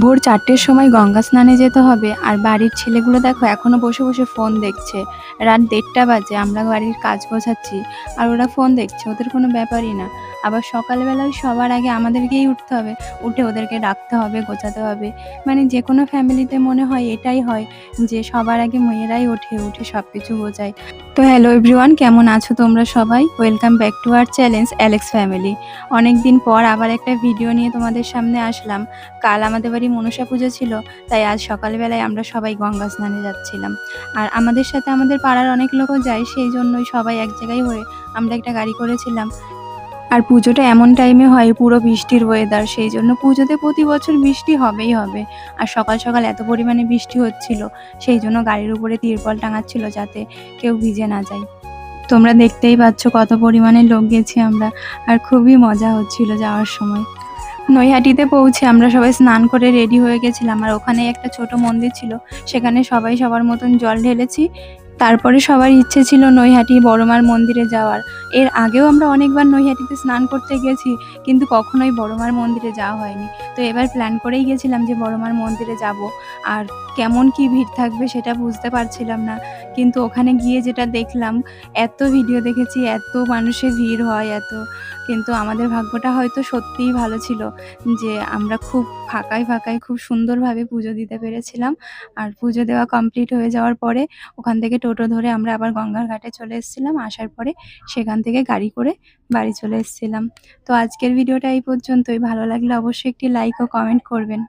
ভোর ৪টের সময় গঙ্গা স্নানে যেতে হবে, আর বাড়ির ছেলেগুলো দেখো এখনো বসে বসে ফোন দেখছে। রাত ১:৩০ বাজে, আমরা বাড়ির কাজ গোছাচ্ছি আর ওরা ফোন দেখছে, ওদের কোনো ব্যাপারই না। আবার সকালবেলায় সবার আগে আমাদেরকেই উঠতে হবে, উঠে ওদেরকে ডাকতে হবে, গোছাতে হবে। মানে যে কোনো ফ্যামিলিতে মনে হয় এটাই হয় যে সবার আগে মেয়েরাই ওঠে, উঠে সব কিছু গোছায়। তো হ্যালো এভরিওয়ান, কেমন আছো তোমরা সবাই? Welcome back to our challenge Alex family. অনেকদিন পর আবার একটা ভিডিও নিয়ে তোমাদের সামনে আসলাম। কাল আমাদের বাড়ি মনসা পুজো ছিল, তাই আজ সকালবেলায় আমরা সবাই গঙ্গা স্নানে যাচ্ছিলাম। আর আমাদের সাথে আমাদের পাড়ার অনেক লোকও যায়, সেই জন্যই সবাই এক জায়গায় হয়ে আমরা একটা গাড়ি করেছিলাম। আর পুজোটা এমন টাইমে হয়, পুরো বৃষ্টির ওয়েদার, সেই জন্য পুজোতে প্রতি বছর বৃষ্টি হবেই হবে। আর সকাল সকাল এত পরিমাণে বৃষ্টি হচ্ছিল, সেই জন্য গাড়ির উপরে তিরপল টাঙাচ্ছিল যাতে কেউ ভিজে না যায়। তোমরা দেখতেই পাচ্ছ কত পরিমাণে লোক গেছি আমরা, আর খুবই মজা হচ্ছিল যাওয়ার সময়। নৈহাটিতে পৌঁছে আমরা সবাই স্নান করে রেডি হয়ে গেছিলাম, আর ওখানে একটা ছোট মন্দির ছিল, সেখানে সবাই সবার মতন জল ঢেলেছি। তারপরে সবার ইচ্ছে ছিল নৈহাটি বড়মার মন্দিরে যাওয়ার। এর আগেও আমরা অনেকবার নৈহাটিতে স্নান করতে গেছি, কিন্তু কখনোই বড়মার মন্দিরে যাওয়া হয়নি। তো এবার প্ল্যান করেই গেছিলাম যে বড়মার মন্দিরে যাব। আর কেমন কি ভিড় থাকবে সেটা বুঝতে পারছিলাম না, কিন্তু ওখানে গিয়ে যেটা দেখলাম, এত ভিডিও দেখেছি এত মানুষের ভিড় হয় এত, কিন্তু আমাদের ভাগ্যটা হয়তো সত্যিই ভালো ছিল যে আমরা খুব ফাঁকায় ফাঁকায় খুব সুন্দরভাবে পুজো দিতে পেরেছিলাম। আর পুজো দেওয়া কমপ্লিট হয়ে যাওয়ার পরে ওখান থেকে টোটো ধরে আমরা আবার গঙ্গার ঘাটে চলে এসেছিলাম। আসার পরে সেখান থেকে গাড়ি করে বাড়ি চলে এসেছিলাম। তো আজকের ভিডিওটা এই পর্যন্তই। ভালো লাগলে অবশ্যই একটি লাইক ও কমেন্ট করবেন।